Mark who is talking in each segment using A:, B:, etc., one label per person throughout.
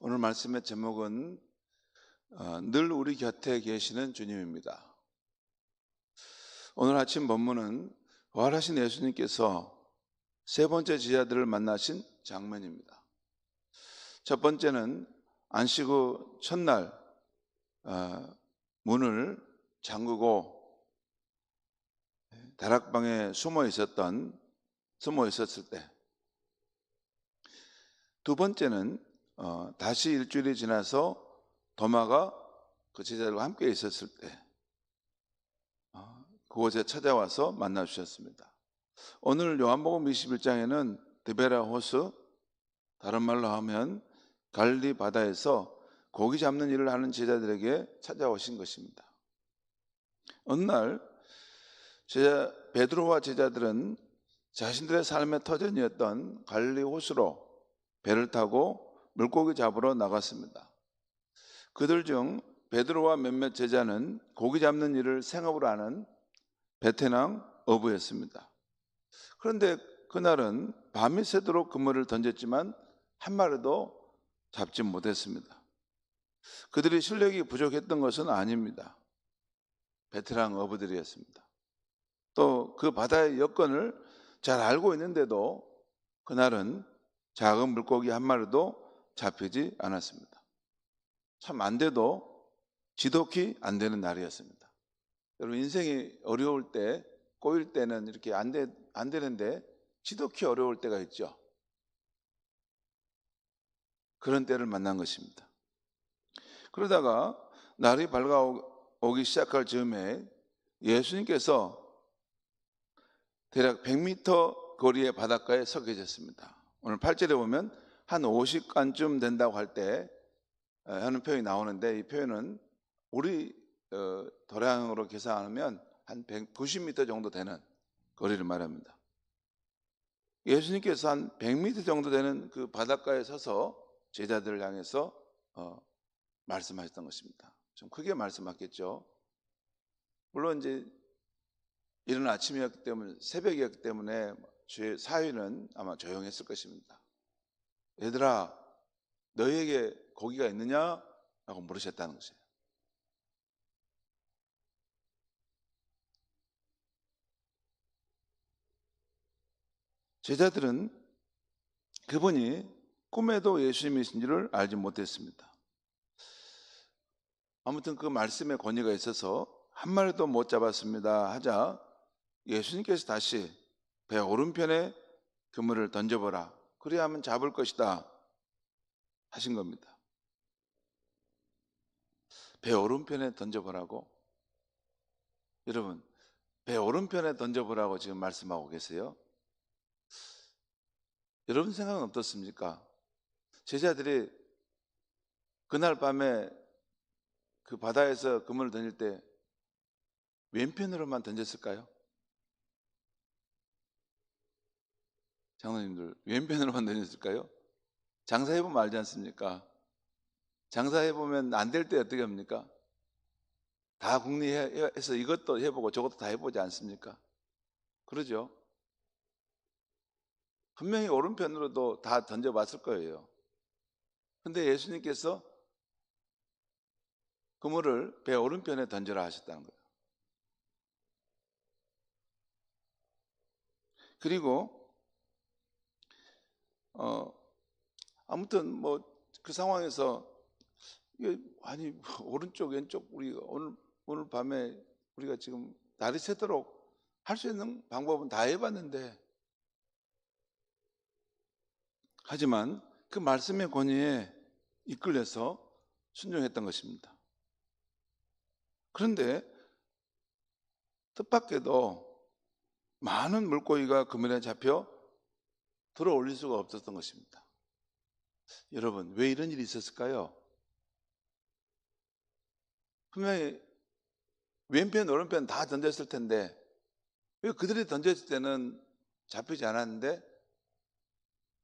A: 오늘 말씀의 제목은 늘 우리 곁에 계시는 주님입니다. 오늘 아침 본문은 부활하신 예수님께서 세 번째 제자들을 만나신 장면입니다. 첫 번째는 안식 후 첫날 문을 잠그고 다락방에 숨어 있었을 때, 두 번째는 다시 일주일이 지나서 도마가 그 제자들과 함께 있었을 때 그곳에 찾아와서 만나 주셨습니다. 오늘 요한복음 21장에는 드베라 호수, 다른 말로 하면 갈릴리 바다에서 고기 잡는 일을 하는 제자들에게 찾아오신 것입니다. 어느 날 베드로와 제자들은 자신들의 삶의 터전이었던 갈릴리 호수로 배를 타고 물고기 잡으러 나갔습니다. 그들 중 베드로와 몇몇 제자는 고기 잡는 일을 생업으로 하는 베테랑 어부였습니다. 그런데 그날은 밤이 새도록 그물을 던졌지만 한 마리도 잡지 못했습니다. 그들이 실력이 부족했던 것은 아닙니다. 베테랑 어부들이었습니다. 또 그 바다의 여건을 잘 알고 있는데도 그날은 작은 물고기 한 마리도 잡히지 않았습니다. 참 안 돼도 지독히 안 되는 날이었습니다. 여러분, 인생이 어려울 때, 꼬일 때는 이렇게 안 되는데 지독히 어려울 때가 있죠. 그런 때를 만난 것입니다. 그러다가 날이 밝아오기 시작할 즈음에 예수님께서 대략 100m 거리의 바닷가에 서 계셨습니다. 오늘 8절에 보면 한 50간쯤 된다고 할 때 하는 표현이 나오는데, 이 표현은 우리 도량으로 계산하면 한 190m 정도 되는 거리를 말합니다. 예수님께서 한 100m 정도 되는 그 바닷가에 서서 제자들을 향해서 말씀하셨던 것입니다. 좀 크게 말씀하셨겠죠. 물론 이제 이른 아침이었기 때문에, 새벽이었기 때문에 사위는 아마 조용했을 것입니다. 얘들아, 너희에게 고기가 있느냐? 라고 물으셨다는 것이에요. 제자들은 그분이 꿈에도 예수님이신지를 알지 못했습니다. 아무튼 그 말씀에 권위가 있어서 한 마리도 못 잡았습니다 하자 예수님께서 다시 배 오른편에 그물을 던져보라, 그래야 하면 잡을 것이다 하신 겁니다. 배 오른편에 던져보라고? 여러분, 배 오른편에 던져보라고 지금 말씀하고 계세요? 여러분 생각은 어떻습니까? 제자들이 그날 밤에 그 바다에서 그물을 던질 때 왼편으로만 던졌을까요? 장로님들, 왼편으로만 던졌을까요? 장사해보면 알지 않습니까? 장사해보면 안 될 때 어떻게 합니까? 다 궁리해서 이것도 해보고 저것도 다 해보지 않습니까? 그러죠? 분명히 오른편으로도 다 던져봤을 거예요. 근데 예수님께서 그물을 배 오른편에 던져라 하셨다는 거예요. 그리고 아무튼 뭐 그 상황에서 이게 아니 오른쪽 왼쪽 우리가 오늘 밤에 우리가 지금 날이 새도록 할 수 있는 방법은 다 해봤는데, 하지만 그 말씀의 권위에 이끌려서 순종했던 것입니다. 그런데 뜻밖에도 많은 물고기가 그물에 잡혀 들어 올릴 수가 없었던 것입니다. 여러분, 왜 이런 일이 있었을까요? 분명히 왼편 오른편 다 던졌을 텐데 왜 그들이 던졌을 때는 잡히지 않았는데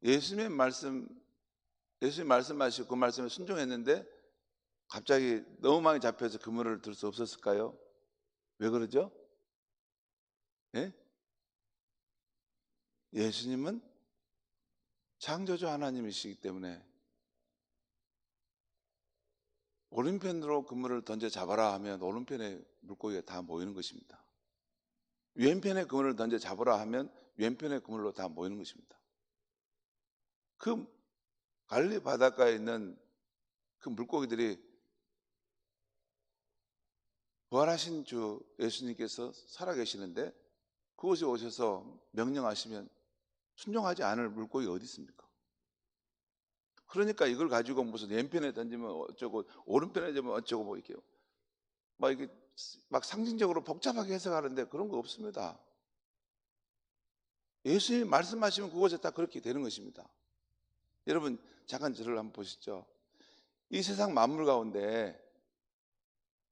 A: 예수님 말씀하시고 그 말씀에 순종했는데 갑자기 너무 많이 잡혀서 그물을 들 수 없었을까요? 왜 그러죠? 예? 예수님은 창조주 하나님이시기 때문에 오른편으로 그물을 던져 잡아라 하면 오른편에 물고기가 다 모이는 것입니다. 왼편에 그물을 던져 잡으라 하면 왼편에 그물로 다 모이는 것입니다. 그 갈릴리 바닷가에 있는 그 물고기들이 부활하신 주 예수님께서 살아계시는데 그곳에 오셔서 명령하시면 순종하지 않을 물고기가 어디 있습니까? 그러니까 이걸 가지고 무슨 왼편에 던지면 어쩌고 오른편에 던지면 어쩌고 뭐 이렇게 막 상징적으로 복잡하게 해석하는데 그런 거 없습니다. 예수님이 말씀하시면 그곳에 다 그렇게 되는 것입니다. 여러분 잠깐 저를 한번 보시죠. 이 세상 만물 가운데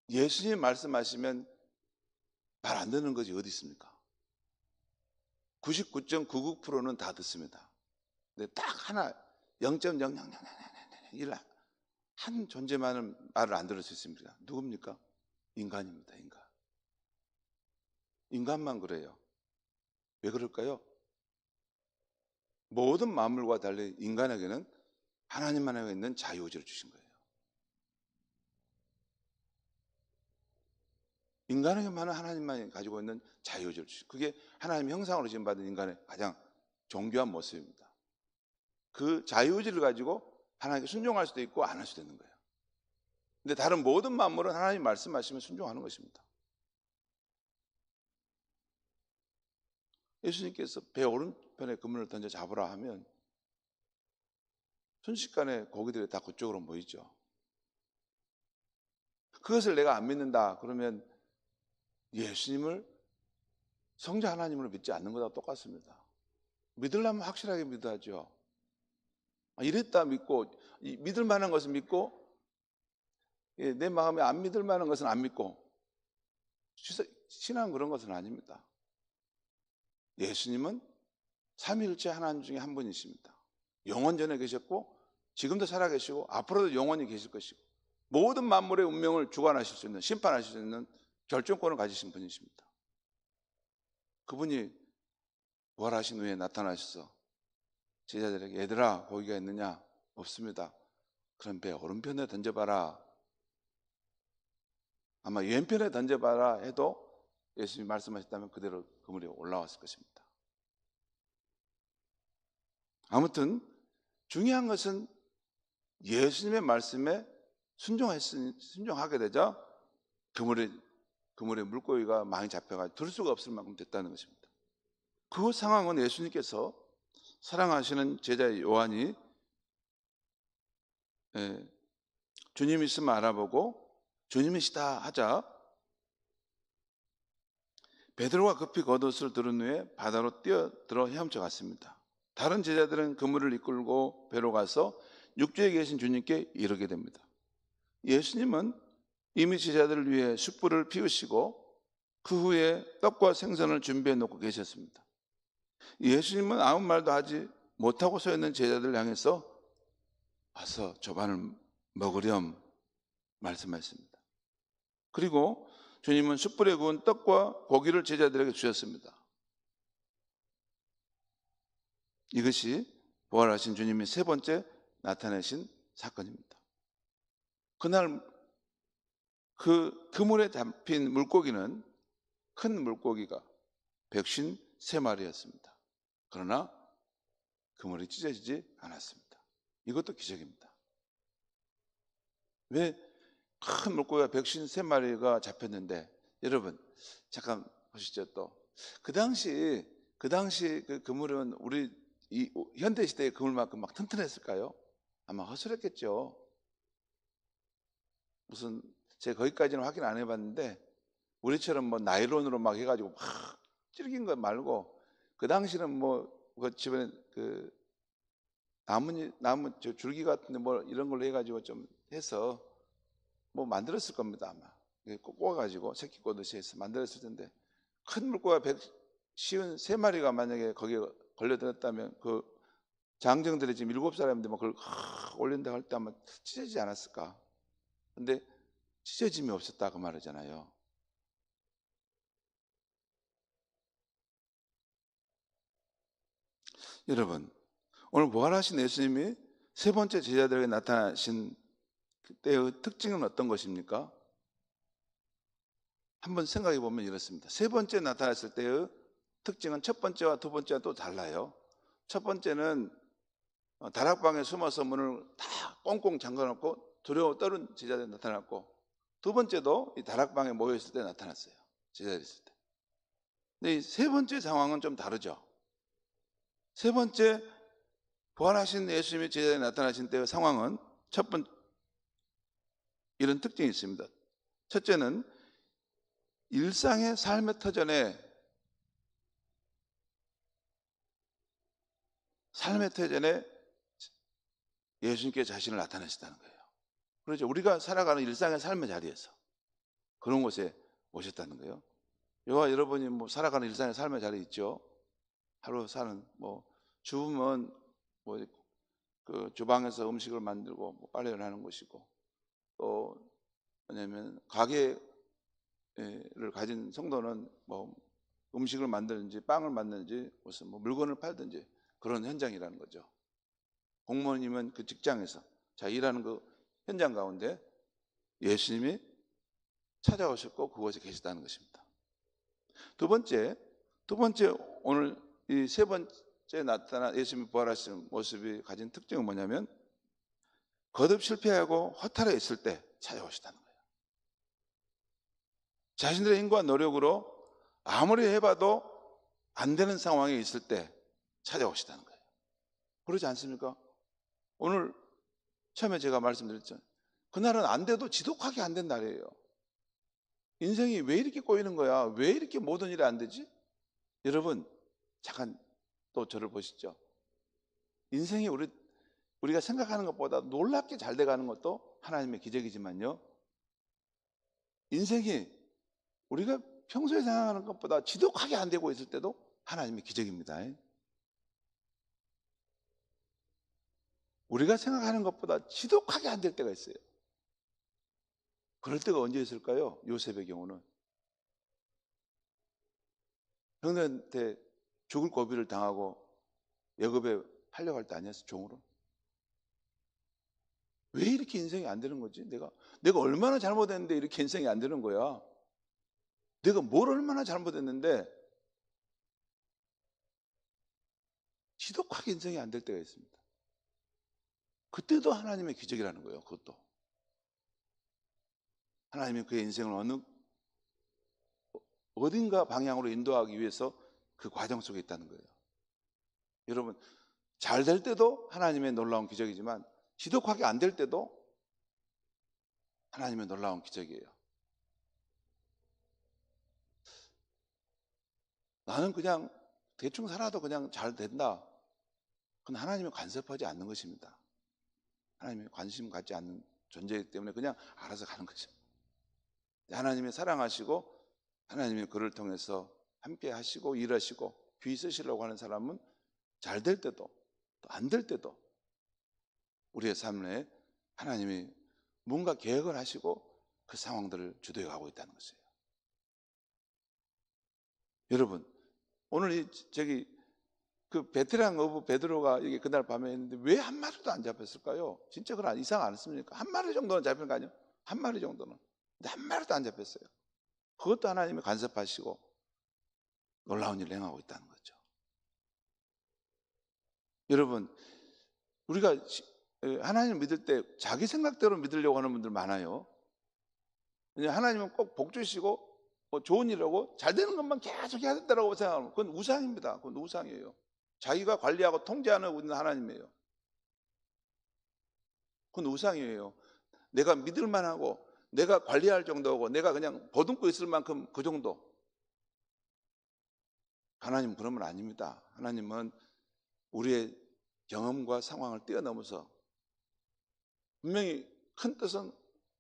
A: 예수님이 말씀하시면 말 안 듣는 것이 어디 있습니까? 99.99%는 다 듣습니다. 근데 딱 하나 0.0001 한 존재만은 말을 안 들을 수 있습니다. 누굽니까? 인간입니다. 인간만 그래요. 왜 그럴까요? 모든 만물과 달리 인간에게는 하나님만에 있는 자유의지를 주신 거예요. 인간에게만은 하나님만이 가지고 있는 자유의지를 주신 그게 하나님의 형상으로 지음받은 인간의 가장 존귀한 모습입니다. 그 자유의지를 가지고 하나님께 순종할 수도 있고 안 할 수도 있는 거예요. 근데 다른 모든 만물은 하나님 말씀하시면 순종하는 것입니다. 예수님께서 배 오른편에 그물을 던져 잡으라 하면 순식간에 고기들이 다 그쪽으로 모이죠. 그것을 내가 안 믿는다 그러면 예수님을 성자 하나님으로 믿지 않는 것과 똑같습니다. 믿으려면 확실하게 믿어야죠. 이랬다 믿고 믿을 만한 것은 믿고 내 마음에 안 믿을 만한 것은 안 믿고 신앙은 그런 것은 아닙니다. 예수님은 삼위일체 하나님 중에 한 분이십니다. 영원 전에 계셨고 지금도 살아계시고 앞으로도 영원히 계실 것이고 모든 만물의 운명을 주관하실 수 있는 심판하실 수 있는 결정권을 가지신 분이십니다. 그분이 부활하신 후에 나타나셔서 제자들에게 얘들아 고기가 있느냐? 없습니다. 그럼 배 오른편에 던져봐라. 아마 왼편에 던져봐라 해도 예수님이 말씀하셨다면 그대로 그물이 올라왔을 것입니다. 아무튼 중요한 것은 예수님의 말씀에 순종하게 되자 그물에 물고기가 많이 잡혀가지고 들 수가 없을 만큼 됐다는 것입니다. 그 상황은 예수님께서 사랑하시는 제자 요한이 주님 있으면 알아보고 주님이시다 하자 베드로가 급히 겉옷을 들은 후에 바다로 뛰어들어 헤엄쳐 갔습니다. 다른 제자들은 그물을 이끌고 배로 가서 육지에 계신 주님께 이르게 됩니다. 예수님은 이미 제자들을 위해 숯불을 피우시고 그 후에 떡과 생선을 준비해 놓고 계셨습니다. 예수님은 아무 말도 하지 못하고 서 있는 제자들을 향해서 와서 저반을 먹으렴 말씀하셨습니다. 그리고 주님은 숯불에 구운 떡과 고기를 제자들에게 주셨습니다. 이것이 부활하신 주님이 세 번째 나타내신 사건입니다. 그날 그 그물에 잡힌 물고기는 큰 물고기가 153마리였습니다. 그러나 그물이 찢어지지 않았습니다. 이것도 기적입니다. 왜 큰 물고기가 153마리가 잡혔는데 여러분 잠깐 보시죠. 또 그 당시 그 그물은 우리 이 현대 시대의 그물만큼 막 튼튼했을까요? 아마 허술했겠죠. 무슨 제가 거기까지는 확인 안 해봤는데 우리처럼 뭐 나일론으로 막 해가지고 막 찌르긴 거 말고 그 당시는 뭐 그 집에 그 나무 줄기 같은데 뭐 이런 걸로 해가지고 좀 해서 뭐 만들었을 겁니다 아마. 꼬아가지고 새끼 꼬듯이 해서 만들었을 텐데 큰 물고기가 153마리가 만약에 거기에 걸려들었다면 그 장정들이 지금 7사람인데 막 그걸 올린다 할 때 아마 찢어지지 않았을까. 근데 찢어짐이 없었다 그 말이잖아요. 여러분 오늘 부활하신 예수님이 세 번째 제자들에게 나타나신 때의 특징은 어떤 것입니까? 한번 생각해 보면 이렇습니다. 세 번째 나타났을 때의 특징은 첫 번째와 두 번째와 또 달라요. 첫 번째는 다락방에 숨어서 문을 다 꽁꽁 잠가놓고 두려워 떨은 제자들이 나타났고, 두 번째도 이 다락방에 모여있을 때 나타났어요. 제자들이 있을 때. 근데 이 세 번째 상황은 좀 다르죠. 세 번째 부활하신 예수님이 제자들이 나타나신 때의 상황은 첫 번째 이런 특징이 있습니다. 첫째는 일상의 삶의 터전에 예수님께 자신을 나타내시다는 거예요. 그렇죠. 우리가 살아가는 일상의 삶의 자리에서 그런 곳에 오셨다는 거예요. 여러분이 뭐 살아가는 일상의 삶의 자리 있죠. 하루 사는 주부면 그 주방에서 음식을 만들고 빨래를 하는 것이고, 또 왜냐면 가게를 가진 성도는 음식을 만드는지 빵을 만드는지 무슨 물건을 팔든지 그런 현장이라는 거죠. 공무원이면 그 직장에서 일하는 그 현장 가운데 예수님이 찾아오셨고 그곳에 계시다는 것입니다. 두 번째 오늘 이 세 번째 나타난 예수님이 부활하신 모습이 가진 특징은 뭐냐면 거듭 실패하고 허탈해 있을 때 찾아오시다는 거예요. 자신들의 힘과 노력으로 아무리 해봐도 안 되는 상황에 있을 때 찾아오시다는 거예요. 그러지 않습니까? 오늘 처음에 제가 말씀드렸죠. 그날은 안 돼도 지독하게 안 된 날이에요. 인생이 왜 이렇게 꼬이는 거야? 왜 이렇게 모든 일이 안 되지? 여러분, 잠깐 또 저를 보시죠. 인생이 우리가 생각하는 것보다 놀랍게 잘 돼가는 것도 하나님의 기적이지만요, 인생이 우리가 평소에 생각하는 것보다 지독하게 안 되고 있을 때도 하나님의 기적입니다. 우리가 생각하는 것보다 지독하게 안 될 때가 있어요. 그럴 때가 언제 있을까요? 요셉의 경우는 형들한테 죽을 고비를 당하고 애굽에 팔려갈 때 아니었어, 종으로. 왜 이렇게 인생이 안 되는 거지? 내가 얼마나 잘못했는데 이렇게 인생이 안 되는 거야? 내가 뭘 얼마나 잘못했는데 지독하게 인생이 안 될 때가 있습니다. 그때도 하나님의 기적이라는 거예요. 그것도 하나님이 그의 인생을 어딘가 방향으로 인도하기 위해서 그 과정 속에 있다는 거예요. 여러분, 잘 될 때도 하나님의 놀라운 기적이지만 지독하게 안 될 때도 하나님의 놀라운 기적이에요. 나는 그냥 대충 살아도 그냥 잘 된다. 그건 하나님이 간섭하지 않는 것입니다. 하나님이 관심 갖지 않는 존재이기 때문에 그냥 알아서 가는 거죠. 하나님이 사랑하시고 하나님이 그를 통해서 함께 하시고 일하시고 귀 쓰시려고 하는 사람은 잘 될 때도 또 안 될 때도 우리의 삶 내에 하나님이 뭔가 계획을 하시고 그 상황들을 주도해 가고 있다는 것이에요. 여러분, 오늘 그 베테랑 어부 베드로가 여기 그날 밤에 했는데 왜 한 마리도 안 잡혔을까요? 진짜 그건 이상 않습니까? 한 마리 정도는 잡힌 거 아니에요? 한 마리 정도는. 근데 한 마리도 안 잡혔어요. 그것도 하나님이 간섭하시고 놀라운 일을 행하고 있다는 거죠. 여러분, 우리가 하나님을 믿을 때 자기 생각대로 믿으려고 하는 분들 많아요. 하나님은 꼭 복 주시고 좋은 일하고 잘 되는 것만 계속 해야 된다고 생각하면 그건 우상입니다. 그건 우상이에요. 자기가 관리하고 통제하는 우리는 하나님이에요. 그건 우상이에요. 내가 믿을 만하고 내가 관리할 정도고 내가 그냥 보듬고 있을 만큼 그 정도. 하나님은 그러면 아닙니다. 하나님은 우리의 경험과 상황을 뛰어넘어서 분명히 큰 뜻은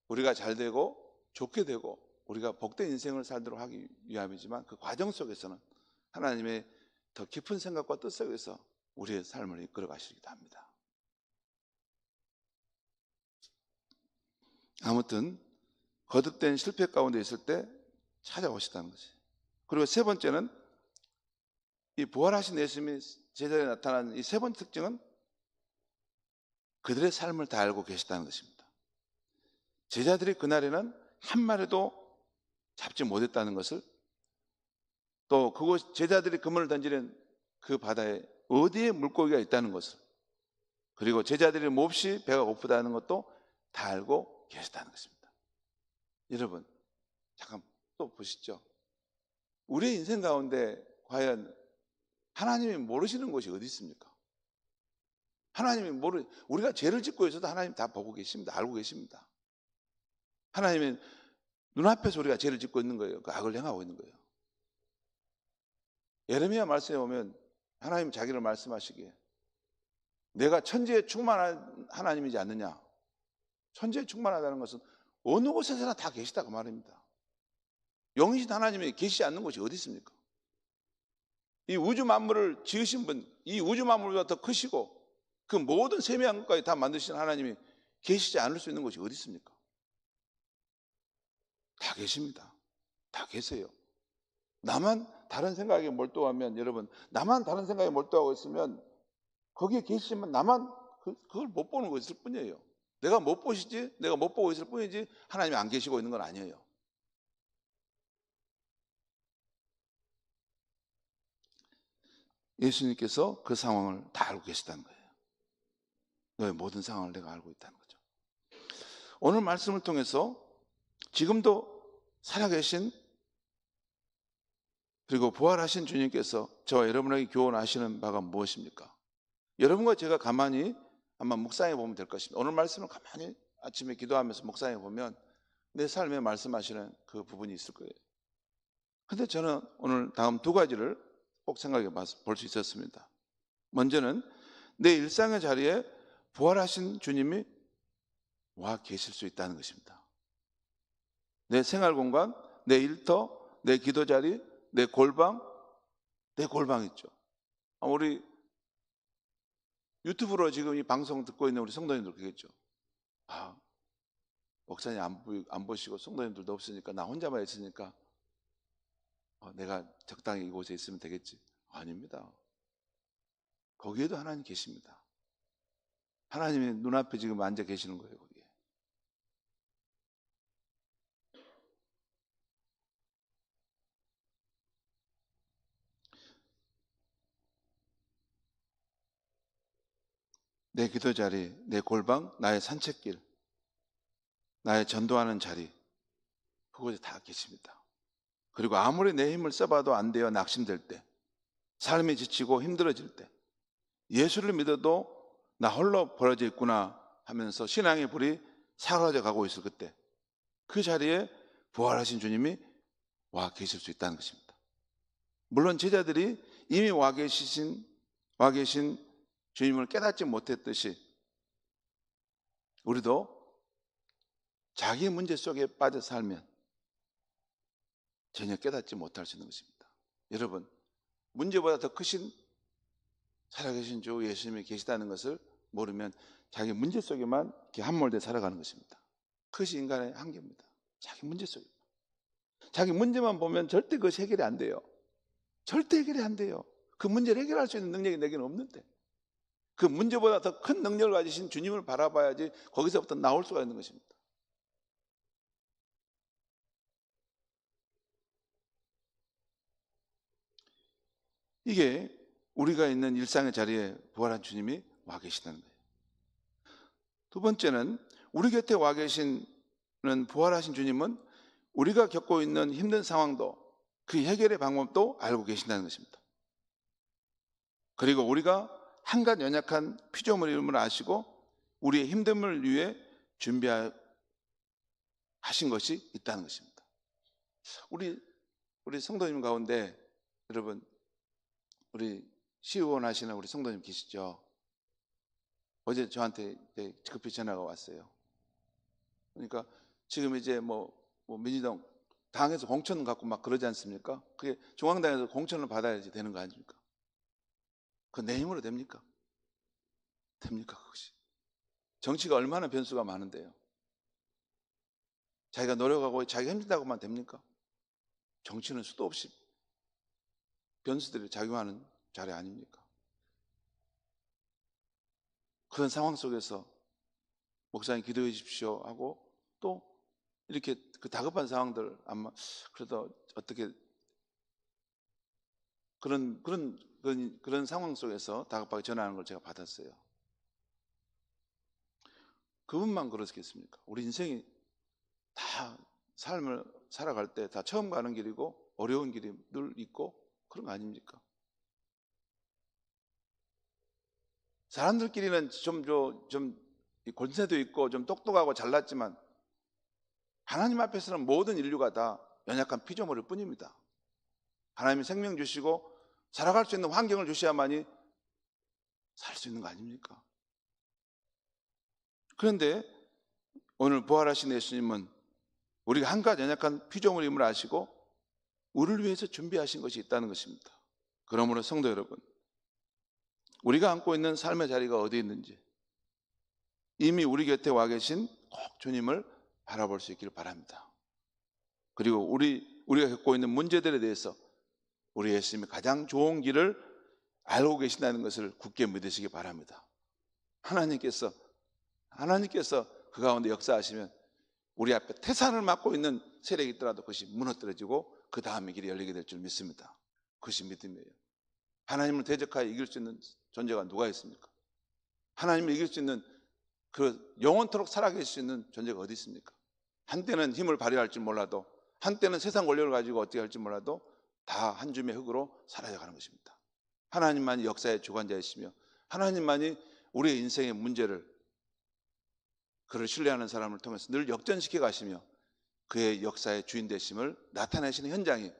A: 우리가 잘 되고 좋게 되고 우리가 복된 인생을 살도록 하기 위함이지만 그 과정 속에서는 하나님의 더 깊은 생각과 뜻 속에서 우리의 삶을 이끌어 가시기도 합니다. 아무튼 거듭된 실패 가운데 있을 때 찾아오시다는 것이에요. 그리고 세 번째는 이 부활하신 예수님이 제자리에 나타난 이 세 번째 특징은 그들의 삶을 다 알고 계시다는 것입니다. 제자들이 그날에는 한 마리도 잡지 못했다는 것을, 또 그곳 제자들이 그물을 던지는 그 바다에 어디에 물고기가 있다는 것을, 그리고 제자들이 몹시 배가 고프다는 것도 다 알고 계셨다는 것입니다. 여러분, 잠깐 또 보시죠. 우리의 인생 가운데 과연 하나님이 모르시는 곳이 어디 있습니까? 우리가 죄를 짓고 있어도 하나님 다 보고 계십니다. 알고 계십니다. 하나님은 눈앞에서 우리가 죄를 짓고 있는 거예요. 그 악을 행하고 있는 거예요. 예레미야 말씀에 보면 하나님 자기를 말씀하시기에 내가 천지에 충만한 하나님이지 않느냐. 천지에 충만하다는 것은 어느 곳에서나 다 계시다고 말입니다. 영이신 하나님이 계시지 않는 곳이 어디 있습니까? 이 우주 만물을 지으신 분, 이 우주 만물보다 더 크시고 그 모든 세미한 것까지 다 만드신 하나님이 계시지 않을 수 있는 곳이 어디 있습니까? 다 계십니다. 다 계세요. 나만 다른 생각에 몰두하면, 여러분, 나만 다른 생각에 몰두하고 있으면 거기에 계시지만 나만 그걸 못 보는 거 있을 뿐이에요. 내가 못 보시지, 내가 못 보고 있을 뿐이지 하나님이 안 계시고 있는 건 아니에요. 예수님께서 그 상황을 다 알고 계시다는 거예요. 너의 모든 상황을 내가 알고 있다는 거죠. 오늘 말씀을 통해서 지금도 살아계신 그리고 부활하신 주님께서 저와 여러분에게 교훈하시는 바가 무엇입니까? 여러분과 제가 가만히 한번 묵상해 보면 될 것입니다. 오늘 말씀을 가만히 아침에 기도하면서 묵상해 보면 내 삶에 말씀하시는 그 부분이 있을 거예요. 그런데 저는 오늘 다음 두 가지를 꼭 생각해 볼 수 있었습니다. 먼저는 내 일상의 자리에 부활하신 주님이 와 계실 수 있다는 것입니다. 내 생활 공간, 내 일터, 내 기도 자리, 내 골방 있죠. 우리 유튜브로 지금 이 방송 듣고 있는 우리 성도님들 그러겠죠. 목사님 안 보시고 성도님들도 없으니까 나 혼자만 있으니까 내가 적당히 이곳에 있으면 되겠지. 아닙니다. 거기에도 하나님 계십니다. 하나님이 눈앞에 지금 앉아 계시는 거예요. 거기에. 내 기도 자리, 내 골방, 나의 산책길, 나의 전도하는 자리, 그곳에 다 계십니다. 그리고 아무리 내 힘을 써봐도 안 돼요. 낙심될 때, 삶이 지치고 힘들어질 때, 예수를 믿어도 나 홀로 벌어져 있구나 하면서 신앙의 불이 사라져 가고 있을 그때, 그 자리에 부활하신 주님이 와 계실 수 있다는 것입니다. 물론 제자들이 이미 와 계신 주님을 깨닫지 못했듯이 우리도 자기 문제 속에 빠져 살면 전혀 깨닫지 못할 수 있는 것입니다. 여러분, 문제보다 더 크신 살아계신 주 예수님이 계시다는 것을 모르면 자기 문제 속에만 이렇게 함몰돼 살아가는 것입니다. 그것이 인간의 한계입니다. 자기 문제 속에. 자기 문제만 보면 절대 그것이 해결이 안 돼요. 절대 해결이 안 돼요. 그 문제를 해결할 수 있는 능력이 내게는 없는데, 그 문제보다 더 큰 능력을 가지신 주님을 바라봐야지 거기서부터 나올 수가 있는 것입니다. 이게 우리가 있는 일상의 자리에 부활한 주님이 와 계시다는 거예요. 두 번째는 우리 곁에 와 계시는 부활하신 주님은 우리가 겪고 있는 힘든 상황도 그 해결의 방법도 알고 계신다는 것입니다. 그리고 우리가 한갓 연약한 피조물임을 아시고 우리의 힘듦을 위해 준비하신 것이 있다는 것입니다. 우리 성도님 가운데 여러분, 우리 시의원 하시는 우리 성도님 계시죠? 어제 저한테 급히 전화가 왔어요. 그러니까 지금 이제 민주당 당에서 공천 갖고 막 그러지 않습니까? 그게 중앙당에서 공천을 받아야지 되는 거 아닙니까? 그 내 힘으로 됩니까? 됩니까 그것이? 정치가 얼마나 변수가 많은데요. 자기가 노력하고 자기가 힘든다고만 됩니까? 정치는 수도 없이 변수들이 작용하는 자리 아닙니까? 그런 상황 속에서 목사님 기도해 주십시오 하고 또 이렇게 그 다급한 상황들 아마 그래도 어떻게 그런 상황 속에서 다급하게 전화하는 걸 제가 받았어요. 그분만 그러겠습니까? 우리 인생이 다 삶을 살아갈 때 다 처음 가는 길이고 어려운 길이 늘 있고 그런 거 아닙니까? 사람들끼리는 좀 권세도 있고 좀 똑똑하고 잘났지만 하나님 앞에서는 모든 인류가 다 연약한 피조물일 뿐입니다. 하나님이 생명 주시고 살아갈 수 있는 환경을 주셔야만이 살 수 있는 거 아닙니까? 그런데 오늘 부활하신 예수님은 우리가 한 가지 연약한 피조물임을 아시고 우리를 위해서 준비하신 것이 있다는 것입니다. 그러므로 성도 여러분, 우리가 안고 있는 삶의 자리가 어디 있는지 이미 우리 곁에 와 계신 꼭 주님을 바라볼 수 있기를 바랍니다. 그리고 우리가 겪고 있는 문제들에 대해서 우리 예수님이 가장 좋은 길을 알고 계신다는 것을 굳게 믿으시기 바랍니다. 하나님께서 그 가운데 역사하시면 우리 앞에 태산을 맡고 있는 세력이 있더라도 그것이 무너뜨려지고 그 다음의 길이 열리게 될 줄 믿습니다. 그것이 믿음이에요. 하나님을 대적하여 이길 수 있는 존재가 누가 있습니까? 하나님을 이길 수 있는 그 영원토록 살아계실 수 있는 존재가 어디 있습니까? 한때는 힘을 발휘할 줄 몰라도, 한때는 세상 권력을 가지고 어떻게 할지 몰라도 다 한 줌의 흙으로 사라져가는 것입니다. 하나님만이 역사의 주관자이시며 하나님만이 우리의 인생의 문제를 그를 신뢰하는 사람을 통해서 늘 역전시켜 가시며 그의 역사의 주인 되심을 나타내시는 현장이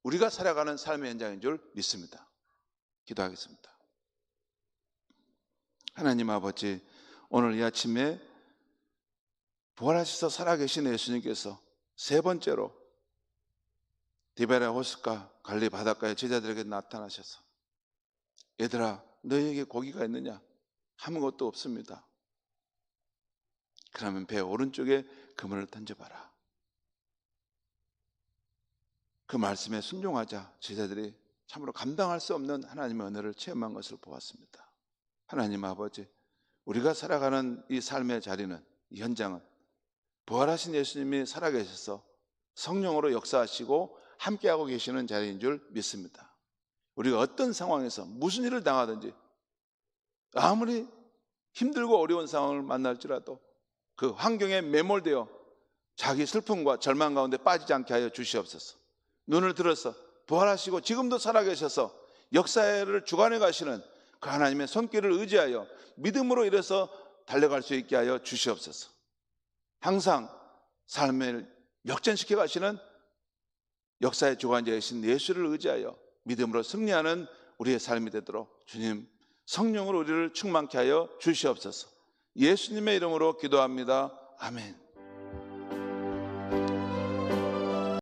A: 우리가 살아가는 삶의 현장인 줄 믿습니다. 기도하겠습니다. 하나님 아버지, 오늘 이 아침에 부활하셔서 살아계신 예수님께서 세 번째로 디베랴 호숫가 갈릴리 바닷가의 제자들에게 나타나셔서 얘들아, 너희에게 고기가 있느냐? 아무것도 없습니다. 그러면 배 오른쪽에 그물을 던져봐라. 그 말씀에 순종하자 제자들이 참으로 감당할 수 없는 하나님의 은혜를 체험한 것을 보았습니다. 하나님 아버지, 우리가 살아가는 이 삶의 자리는, 이 현장은 부활하신 예수님이 살아계셔서 성령으로 역사하시고 함께하고 계시는 자리인 줄 믿습니다. 우리가 어떤 상황에서 무슨 일을 당하든지 아무리 힘들고 어려운 상황을 만날지라도 그 환경에 매몰되어 자기 슬픔과 절망 가운데 빠지지 않게 하여 주시옵소서. 눈을 들어서 부활하시고 지금도 살아계셔서 역사를 주관해 가시는 그 하나님의 손길을 의지하여 믿음으로 일어서 달려갈 수 있게 하여 주시옵소서. 항상 삶을 역전시켜 가시는 역사의 주관자이신 예수를 의지하여 믿음으로 승리하는 우리의 삶이 되도록 주님 성령으로 우리를 충만케 하여 주시옵소서. 예수님의 이름으로 기도합니다. 아멘.